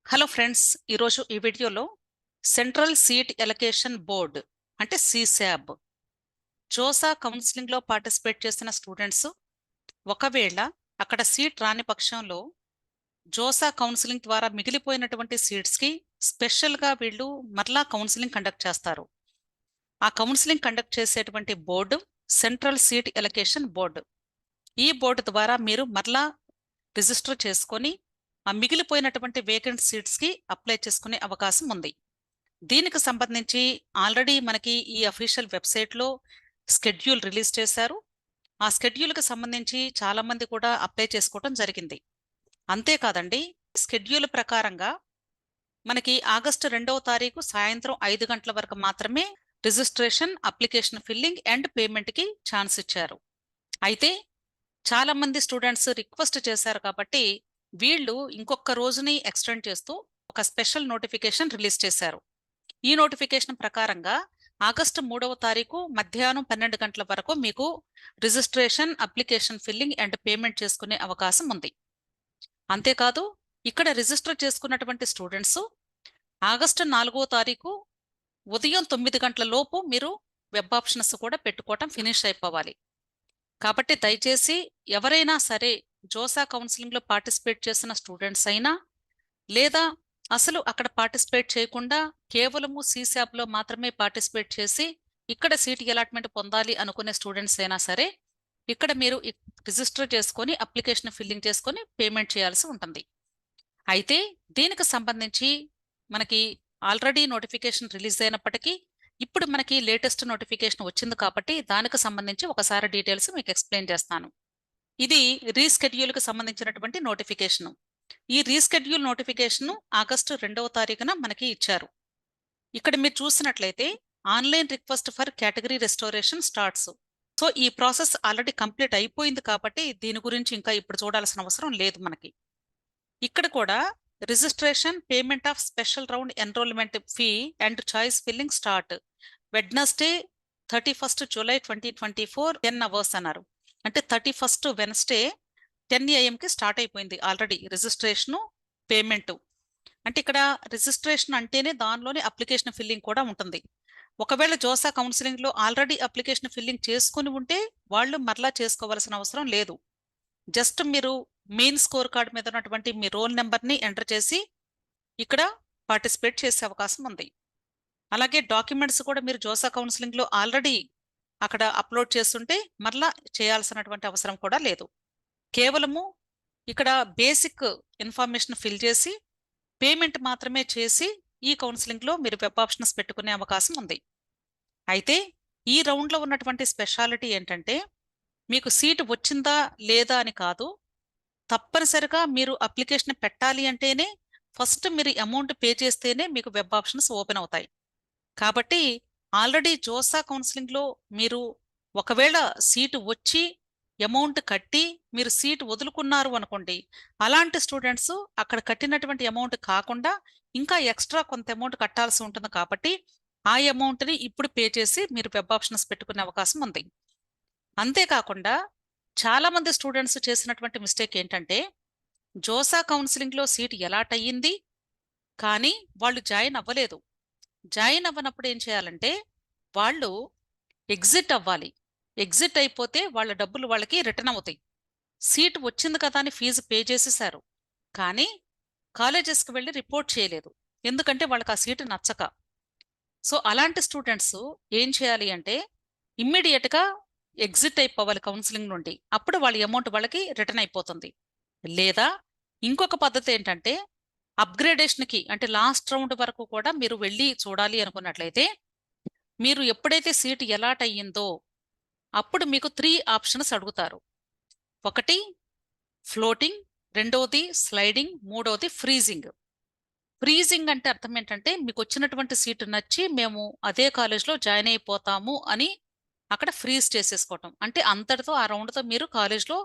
Hello friends, ఈరోజు ఈ వీడియోలో సెంట్రల్ సీట్ ఎలకేషన్ బోర్డ్ అంటే సిశాబ్ జోసా కౌన్సిలింగ్లో పార్టిసిపేట్ చేసిన స్టూడెంట్స్ ఒకవేళ అక్కడ సీట్ రాని పక్షంలో జోసా కౌన్సిలింగ్ ద్వారా మిగిలిపోయినటువంటి సీట్స్కి స్పెషల్గా వీళ్ళు మరలా కౌన్సిలింగ్ కండక్ట్ చేస్తారు. ఆ కౌన్సిలింగ్ కండక్ట్ చేసేటువంటి board central seat allocation board. ఈ బోర్డు ద్వారా మీరు మరలా రిజిస్టర్ చేసుకొని ఆ మిగిలిపోయినటువంటి వేకెంట్ సీట్స్కి అప్లై చేసుకునే అవకాశం ఉంది. దీనికి సంబంధించి ఆల్రెడీ మనకి ఈ అఫీషియల్ వెబ్సైట్లో స్కెడ్యూల్ రిలీజ్ చేశారు. ఆ స్కెడ్యూల్కి సంబంధించి చాలామంది కూడా అప్లై చేసుకోవడం జరిగింది. అంతేకాదండి, స్కెడ్యూల్ ప్రకారంగా మనకి ఆగస్టు 2వ తారీఖు సాయంత్రం 5 గంటల వరకు మాత్రమే రిజిస్ట్రేషన్, అప్లికేషన్ ఫిల్లింగ్ అండ్ పేమెంట్కి ఛాన్స్ ఇచ్చారు. అయితే చాలామంది స్టూడెంట్స్ రిక్వెస్ట్ చేశారు కాబట్టి వీళ్ళు ఇంకొక రోజుని ఎక్స్టెండ్ చేస్తూ ఒక స్పెషల్ నోటిఫికేషన్ రిలీజ్ చేశారు. ఈ నోటిఫికేషన్ ప్రకారంగా ఆగస్టు 3వ తారీఖు మధ్యాహ్నం 12 గంటల వరకు మీకు registration, application filling and payment చేసుకునే అవకాశం ఉంది. అంతేకాదు, ఇక్కడ రిజిస్టర్ చేసుకున్నటువంటి స్టూడెంట్స్ ఆగస్టు 4వ తారీఖు ఉదయం 9 గంటల లోపు మీరు వెబ్ ఆప్షన్స్ కూడా పెట్టుకోవటం ఫినిష్ అయిపోవాలి. కాబట్టి దయచేసి ఎవరైనా సరే జోసా కౌన్సిలింగ్లో పార్టిసిపేట్ చేసిన స్టూడెంట్స్ అయినా లేదా అసలు అక్కడ పార్టిసిపేట్ చేయకుండా కేవలము సిశాబ్లో మాత్రమే పార్టిసిపేట్ చేసి ఇక్కడ సీట్ అలాట్మెంట్ పొందాలి అనుకునే స్టూడెంట్స్ అయినా సరే ఇక్కడ మీరు రిజిస్టర్ చేసుకొని అప్లికేషన్ ఫిల్లింగ్ చేసుకొని పేమెంట్ చేయాల్సి ఉంటుంది. అయితే దీనికి సంబంధించి మనకి ఆల్రెడీ నోటిఫికేషన్ రిలీజ్ అయినప్పటికీ ఇప్పుడు మనకి లేటెస్ట్ నోటిఫికేషన్ వచ్చింది కాబట్టి దానికి సంబంధించి ఒకసారి డీటెయిల్స్ మీకు ఎక్స్ప్లెయిన్ చేస్తాను. ఇది రీస్కెడ్యూల్కి సంబంధించినటువంటి నోటిఫికేషన్. ఈ రీస్కెడ్యూల్ నోటిఫికేషన్ ఆగస్టు 2వ తారీఖున మనకి ఇచ్చారు. ఇక్కడ మీరు చూసినట్లయితే online request for category restoration starts. So ఈ ప్రాసెస్ ఆల్రెడీ కంప్లీట్ అయిపోయింది కాబట్టి దీని గురించి ఇంకా ఇప్పుడు చూడాల్సిన అవసరం లేదు మనకి. ఇక్కడ కూడా registration, payment of special round enrolment fee and choice filling start Wednesday 31st July 2024 10 hours అన్నారు. అంటే 31st వెన్స్డే 10 AM స్టార్ట్ అయిపోయింది ఆల్రెడీ రిజిస్ట్రేషను, పేమెంట్. అంటే ఇక్కడ రిజిస్ట్రేషన్ అంటేనే దానిలోనే అప్లికేషన్ ఫిల్లింగ్ కూడా ఉంటుంది. ఒకవేళ జోసా కౌన్సిలింగ్లో ఆల్రెడీ అప్లికేషన్ ఫిల్లింగ్ చేసుకుని ఉంటే వాళ్ళు మరలా చేసుకోవాల్సిన అవసరం లేదు. జస్ట్ మీరు మెయిన్ స్కోర్ కార్డ్ మీద ఉన్నటువంటి మీ రోల్ నెంబర్ని ఎంటర్ చేసి ఇక్కడ పార్టిసిపేట్ చేసే అవకాశం ఉంది. అలాగే డాక్యుమెంట్స్ కూడా మీరు జోసా కౌన్సిలింగ్లో ఆల్రెడీ అక్కడ అప్లోడ్ చేస్తుంటే మరలా చేయాల్సినటువంటి అవసరం కూడా లేదు. కేవలము ఇక్కడ బేసిక్ ఇన్ఫర్మేషన్ ఫిల్ చేసి పేమెంట్ మాత్రమే చేసి ఈ కౌన్సిలింగ్లో మీరు వెబ్ ఆప్షన్స్ పెట్టుకునే అవకాశం ఉంది. అయితే ఈ రౌండ్లో ఉన్నటువంటి స్పెషాలిటీ ఏంటంటే మీకు సీటు వచ్చిందా లేదా అని కాదు, తప్పనిసరిగా మీరు అప్లికేషన్ పెట్టాలి అంటేనే ఫస్ట్ మీరు అమౌంట్ పే చేస్తేనే మీకు వెబ్ ఆప్షన్స్ ఓపెన్ అవుతాయి. కాబట్టి ఆల్రెడీ జోసా కౌన్సిలింగ్లో మీరు ఒకవేళ సీటు వచ్చి అమౌంట్ కట్టి మీరు సీట్ వదులుకున్నారు అనుకోండి, అలాంటి స్టూడెంట్స్ అక్కడ కట్టినటువంటి అమౌంట్ కాకుండా ఇంకా ఎక్స్ట్రా కొంత అమౌంట్ కట్టాల్సి ఉంటుంది. కాబట్టి ఆ అమౌంట్ని ఇప్పుడు పే చేసి మీరు వెబ్ ఆప్షన్స్ పెట్టుకునే అవకాశం ఉంది. అంతేకాకుండా చాలామంది స్టూడెంట్స్ చేసినటువంటి మిస్టేక్ ఏంటంటే జోసా కౌన్సిలింగ్లో సీట్ అలాట్ అయ్యింది కానీ వాళ్ళు జాయిన్ అవ్వలేదు. జాయిన్ అవ్వనప్పుడు ఏం చేయాలంటే వాళ్ళు ఎగ్జిట్ అవ్వాలి. ఎగ్జిట్ అయిపోతే వాళ్ళ డబ్బులు వాళ్ళకి రిటర్న్ అవుతాయి. సీట్ వచ్చింది కదా అని ఫీజు పే చేసేసారు కానీ కాలేజెస్కి వెళ్ళి రిపోర్ట్ చేయలేదు, ఎందుకంటే వాళ్ళకి ఆ సీటు నచ్చక. సో అలాంటి స్టూడెంట్స్ ఏం చేయాలి అంటే ఇమ్మీడియట్గా ఎగ్జిట్ అయిపోవాలి కౌన్సిలింగ్ నుండి, అప్పుడు వాళ్ళ అమౌంట్ వాళ్ళకి రిటర్న్ అయిపోతుంది. లేదా ఇంకొక పద్ధతి ఏంటంటే అప్గ్రేడేషన్కి అంటే లాస్ట్ రౌండ్ వరకు కూడా మీరు వెళ్ళి చూడాలి అనుకున్నట్లయితే మీరు ఎప్పుడైతే సీట్ అలాట్ అయ్యిందో అప్పుడు మీకు 3 ఆప్షన్స్ అడుగుతారు. ఒకటి ఫ్లోటింగ్, రెండవది స్లైడింగ్, మూడవది ఫ్రీజింగ్. ఫ్రీజింగ్ అంటే అర్థం ఏంటంటే మీకు వచ్చినటువంటి సీటు నచ్చి మేము అదే కాలేజ్లో జాయిన్ అయిపోతాము అని అక్కడ ఫ్రీజ్ చేసేసుకోవటం. అంటే అంతటితో ఆ రౌండ్తో మీరు కాలేజ్లో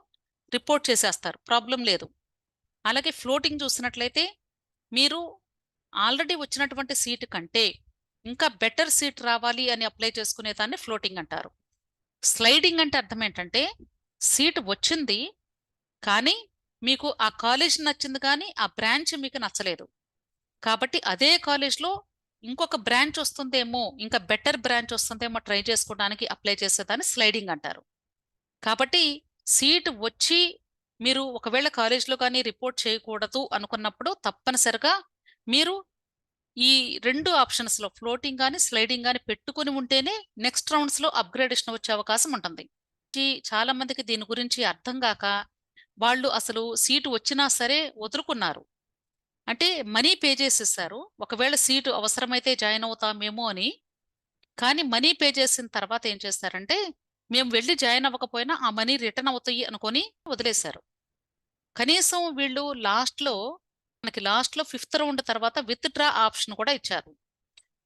రిపోర్ట్ చేసేస్తారు, ప్రాబ్లం లేదు. అలాగే ఫ్లోటింగ్ చూసినట్లయితే మీరు ఆల్రెడీ వచ్చినటువంటి సీటు కంటే ఇంకా బెటర్ సీట్ రావాలి అని అప్లై చేసుకునే దాన్ని ఫ్లోటింగ్ అంటారు. స్లైడింగ్ అంటే అర్థం ఏంటంటే సీటు వచ్చింది కానీ మీకు ఆ కాలేజ్ నచ్చింది కానీ ఆ బ్రాంచ్ మీకు నచ్చలేదు. కాబట్టి అదే కాలేజ్లో ఇంకొక బ్రాంచ్ వస్తుందేమో, ఇంకా బెటర్ బ్రాంచ్ వస్తుందేమో ట్రై చేసుకోవడానికి అప్లై చేసేదాన్ని స్లైడింగ్ అంటారు. కాబట్టి సీట్ వచ్చి మీరు ఒకవేళ కాలేజ్లో కానీ రిపోర్ట్ చేయకూడదు అనుకున్నప్పుడు తప్పనిసరిగా మీరు ఈ 2 ఆప్షన్స్లో ఫ్లోటింగ్ కానీ స్లైడింగ్ కానీ పెట్టుకుని ఉంటేనే నెక్స్ట్ రౌండ్స్లో అప్గ్రేడేషన్ వచ్చే అవకాశం ఉంటుంది. చాలా మందికి దీని గురించి అర్థం కాక వాళ్ళు అసలు సీటు వచ్చినా సరే వదులుకున్నారు. అంటే మనీ పే చేసేసారు. ఒకవేళ సీటు అవసరమైతే జాయిన్ అవుతామేమో అని. కానీ మనీ పే చేసిన తర్వాత ఏం చేస్తారంటే, మేము వెళ్లి జాయిన్ అవ్వకపోయినా ఆ మనీ రిటర్న్ అవుతాయి అనుకొని వదిలేశారు. కనీసం వీళ్ళు మనకి లాస్ట్‌లో ఫిఫ్త్ రౌండ్ తర్వాత విత్‌డ్రా ఆప్షన్ కూడా ఇచ్చారు.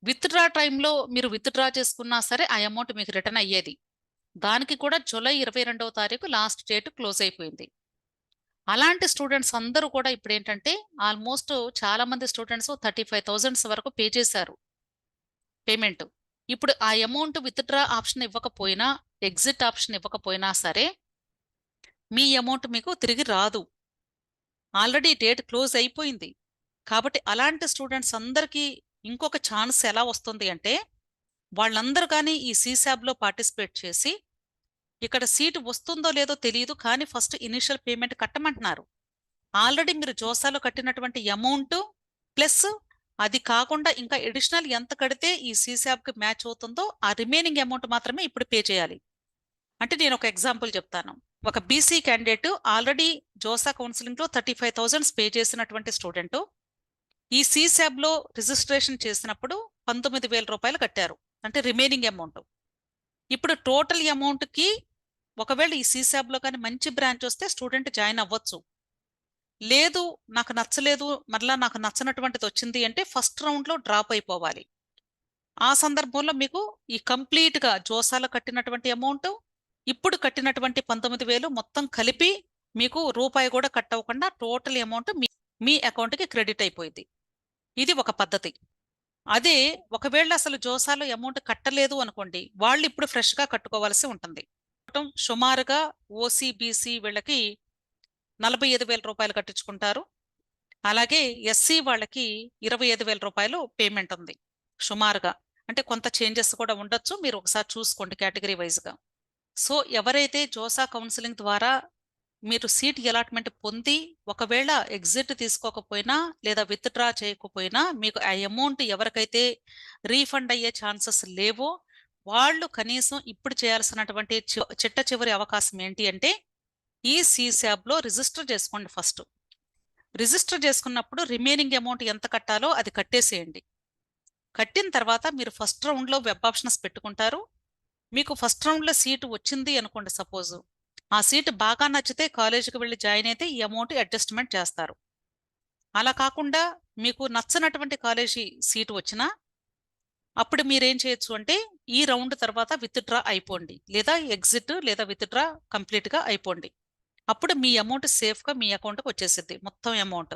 విత్‌డ్రా టైమ్‌లో మీరు విత్‌డ్రా చేసుకున్నా సరే ఆ అమౌంట్ మీకు రిటర్న్ అయ్యేది. దానికి కూడా జూలై 22వ తారీఖు లాస్ట్ డేట్ క్లోజ్ అయిపోయింది. అలాంటి స్టూడెంట్స్ అందరూ కూడా ఇప్పుడేంటంటే ఆల్మోస్ట్ చాలా మంది స్టూడెంట్స్ 35,000 వరకు పే చేశారు పేమెంట్. ఇప్పుడు ఆ అమౌంట్ విత్‌డ్రా ఆప్షన్ ఇవ్వకపోయినా, ఎగ్జిట్ ఆప్షన్ ఇవ్వకపోయినా సరే మీ అమౌంట్ మీకు తిరిగి రాదు. ఆల్రెడీ డేట్ క్లోజ్ అయిపోయింది. కాబట్టి అలాంటి స్టూడెంట్స్ అందరికీ ఇంకొక ఛాన్స్ ఎలా వస్తుంది అంటే, వాళ్ళందరూ కానీ ఈ సీసాబ్‌లో పార్టిసిపేట్ చేసి, ఇక్కడ సీట్ వస్తుందో లేదో తెలీదు కానీ ఫస్ట్ ఇనీషియల్ పేమెంట్ కట్టమంటున్నారు. ఆల్రెడీ మీరు జోసాలో కట్టినటువంటి అమౌంటు ప్లస్ అది కాకుండా ఇంకా అడిషనల్ ఎంత కడితే ఈ సీసాబ్‌కి మ్యాచ్ అవుతుందో ఆ రిమైనింగ్ అమౌంట్ మాత్రమే ఇప్పుడు పే చేయాలి. అంటే నేను ఒక ఎగ్జాంపుల్ చెప్తాను. ఒక బీసీ క్యాండిడేట్ ఆల్రెడీ జోసా కౌన్సిలింగ్‌లో 35,000 పే చేసినటువంటి స్టూడెంటు ఈ సీసాబ్‌లో రిజిస్ట్రేషన్ చేసినప్పుడు రూ. 19,000 కట్టారు. అంటే రిమైనింగ్ అమౌంట్. ఇప్పుడు టోటల్ అమౌంట్‌కి ఒకవేళ ఈ సీసాబ్‌లో కానీ మంచి బ్రాంచ్ వస్తే స్టూడెంట్ జాయిన్ అవ్వచ్చు. లేదు నాకు నచ్చలేదు, మరలా నాకు నచ్చనటువంటిది వచ్చింది అంటే ఫస్ట్ రౌండ్‌లో డ్రాప్ అయిపోవాలి. ఆ సందర్భంలో మీకు ఈ కంప్లీట్‌గా జోసాలో కట్టినటువంటి అమౌంట్, ఇప్పుడు కట్టినటువంటి 19,000 మొత్తం కలిపి మీకు రూపాయి కూడా కట్ అవ్వకుండా టోటల్ అమౌంట్ మీ అకౌంట్‌కి క్రెడిట్ అయిపోయింది. ఇది ఒక పద్ధతి. అదే ఒకవేళ అసలు జోసాలో అమౌంట్ కట్టలేదు అనుకోండి, వాళ్ళు ఇప్పుడు ఫ్రెష్‌గా కట్టుకోవాల్సి ఉంటుంది. సుమారుగా ఓసీ, బీసీ వీళ్ళకి రూ. 45,000 కట్టించుకుంటారు. అలాగే ఎస్సీ వాళ్ళకి రూ. 25,000 పేమెంట్ ఉంది సుమారుగా. అంటే కొంత చేంజెస్ కూడా ఉండొచ్చు. మీరు ఒకసారి చూసుకోండి కేటగిరీ వైస్‌గా. సో, ఎవరైతే జోసా కౌన్సిలింగ్ ద్వారా మీరు సీట్ అలాట్‌మెంట్ పొంది ఒకవేళ ఎగ్జిట్ తీసుకోకపోయినా లేదా విత్‌డ్రా చేయకపోయినా మీకు ఆ అమౌంట్ ఎవరికైతే రీఫండ్ అయ్యే ఛాన్సెస్ లేవో వాళ్ళు కనీసం ఇప్పుడు చేయాల్సినటువంటి చిట్ట చివరి అవకాశం ఏంటి అంటే ఈ సీసాబ్‌లో రిజిస్టర్ చేసుకోండి ఫస్ట్. రిజిస్టర్ చేసుకున్నప్పుడు రిమైనింగ్ అమౌంట్ ఎంత కట్టాలో అది కట్టేసేయండి. కట్టిన తర్వాత మీరు ఫస్ట్ రౌండ్‌లో వెబ్ ఆప్షన్స్ పెట్టుకుంటారు. మీకు ఫస్ట్ రౌండ్‌లో సీటు వచ్చింది అనుకోండి సపోజు. ఆ సీటు బాగా నచ్చితే కాలేజీకి వెళ్లి జాయిన్ అయితే ఈ అమౌంట్ అడ్జస్ట్‌మెంట్ చేస్తారు. అలా కాకుండా మీకు నచ్చనటువంటి కాలేజీ సీటు వచ్చినా అప్పుడు మీరేం చేయొచ్చు అంటే ఈ రౌండ్ తర్వాత విత్‌డ్రా అయిపోండి. లేదా ఎగ్జిట్ లేదా విత్‌డ్రా కంప్లీట్‌గా అయిపోండి. అప్పుడు మీ అమౌంట్ సేఫ్‌గా మీ అకౌంట్‌కి వచ్చేసిద్ది. మొత్తం అమౌంట్.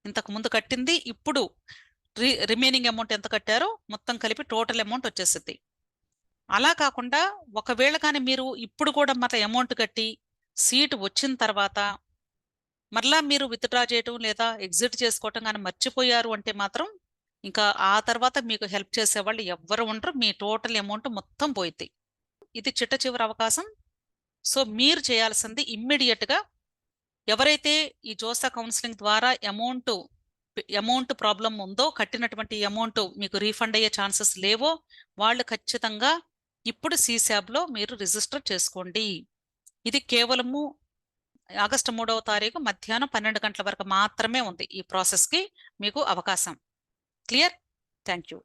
ఇంతకు ముందు కట్టింది ఇప్పుడు రిమైనింగ్ అమౌంట్ ఎంత కట్టారో మొత్తం కలిపి టోటల్ అమౌంట్ వచ్చేసిద్ది. అలా కాకుండా ఒకవేళ కానీ మీరు ఇప్పుడు కూడా మళ్ళీ అమౌంట్ కట్టి సీట్ వచ్చిన తర్వాత మరలా మీరు విత్‌డ్రా చేయటం లేదా ఎగ్జిట్ చేసుకోవటం గాని మర్చిపోయారు అంటే మాత్రం ఇంకా ఆ తర్వాత మీకు హెల్ప్ చేసేవాళ్ళు ఎవ్వరు ఉండరు. మీ టోటల్ అమౌంట్ మొత్తం పోయిద్ది. ఇది చిట్ట చివరి అవకాశం. సో, మీరు చేయాల్సింది ఇమ్మీడియేట్‌గా ఎవరైతే ఈ జోసా కౌన్సిలింగ్ ద్వారా అమౌంట్ ప్రాబ్లమ్ ఉందో, కట్టినటువంటి అమౌంట్ మీకు రీఫండ్ అయ్యే ఛాన్సెస్ లేవో, వాళ్ళు ఖచ్చితంగా ఇప్పుడు సీసాబ్‌లో మీరు రిజిస్టర్ చేసుకోండి. ఇది కేవలము ఆగస్టు 3వ తారీఖు మధ్యాహ్నం 12 గంటల వరకు మాత్రమే ఉంది ఈ ప్రాసెస్‌కి మీకు అవకాశం. క్లియర్? Thank you.